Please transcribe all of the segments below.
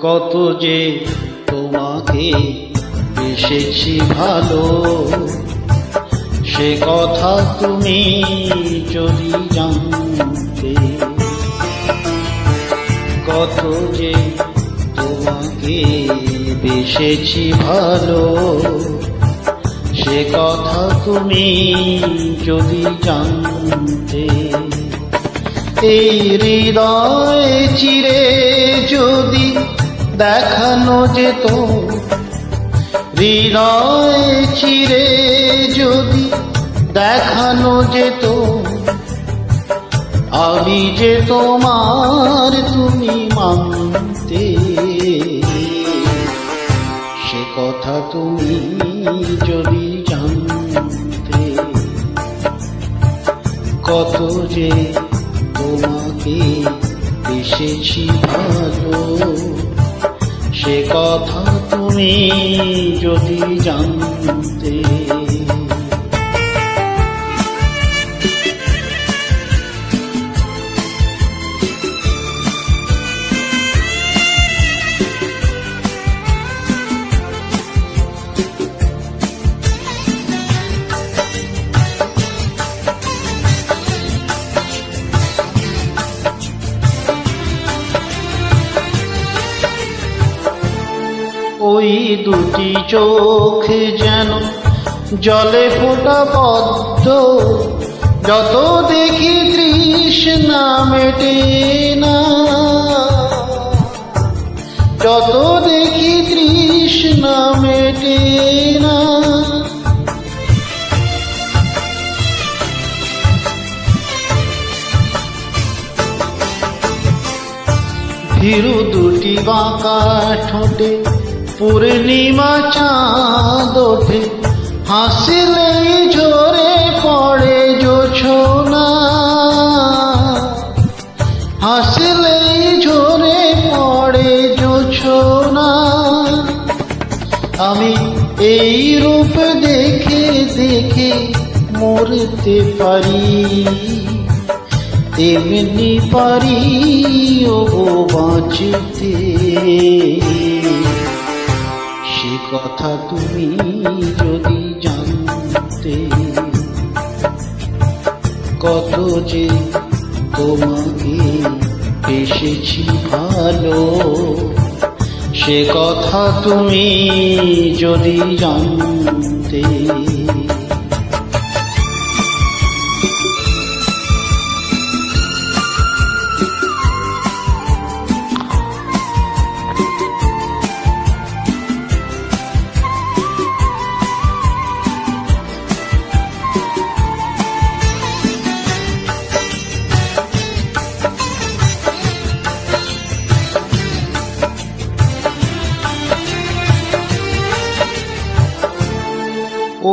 কত যে তোমাকে বেসেছি ভালো, সে কথা তুমি যদি জানতে। কত যে তোমাকে বেসেছি ভালো, সে কথা তুমি যদি জানতে। এই হৃদয় চিরে যদি দেখানো যেত, হৃদয় চিরে যদি দেখানো যেত, আমি যে তোমার তুমি মানতে। সে কথা তুমি যদি জানতে। কত যে তোমাকে বেসেছি ভালো, সে কথা তুমি যদি জানতে। ওই দুটি চোখ যেন জলে ফোটা পদ্ম, যত দেখি তৃষ্ণা মেটে না, যত দেখি তৃষ্ণা মেটে না। ভীরু দুটি বাঁকা ঠোঁটে পূর্ণিমা চাঁদ ওঠে, হাসলেই ঝরে পড়ে জোছনা, হাসলেই ঝরে পড়ে জোছনা। আমি এই রূপ দেখে দেখে মরতে পারি, তেমনি পারি ও বাঁচতে। সে কথা তুমি যদি জানতে। কত যে তোমাকে বেসেছি ভালো, সে কথা তুমি যদি জানতে।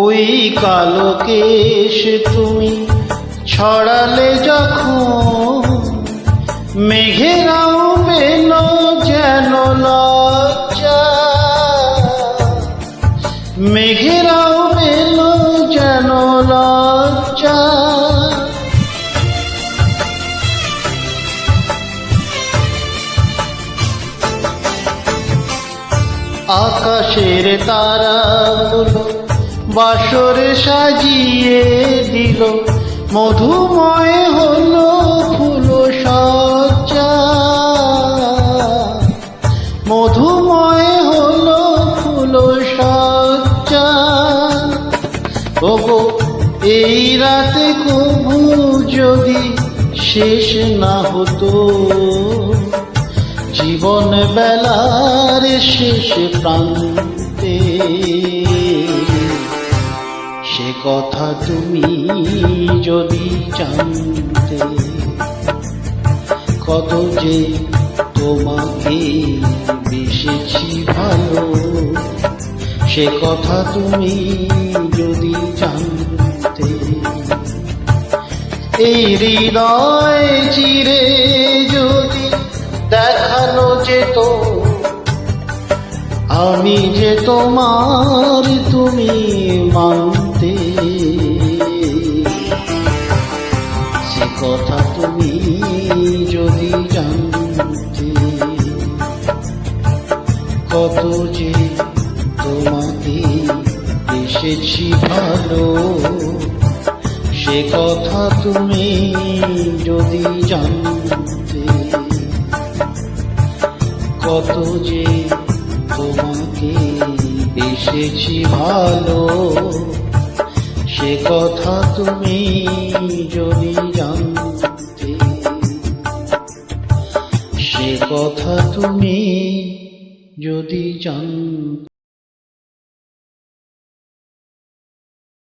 ওই কালো কেশ তুমি ছড়ালে যখন, মেঘেরাও পেল যেন লজ্জা, মেঘেরাও পেল যেন লজ্জা। আকাশের তারাগুলো বাসর সাজিয়ে দিল, মধুময় হলো ফুল সজ্জা, মধুময় হলো ফুল সজ্জা। ওগো এই রাতে কবু যদি শেষ না হতো, জীবন বেলার শেষ প্রান্তে। সে কথা তুমি যদি জানতে। কত যে তোমাকে বেসেছি ভালো, সে কথা তুমি যদি জানতে। এই হৃদয় চিরে যদি দেখানো যেত, আমি যে তোমার তুমি মানতে। সে কথা তুমি যদি জানতে। যে তোমাকে এসেছি ভালো, সে কথা তুমি যদি জানতে। কত যে তোমাকে এসেছি ভালো, সে কথা তুমি যদি জানতে, সে কথা তুমি যদি জানতে।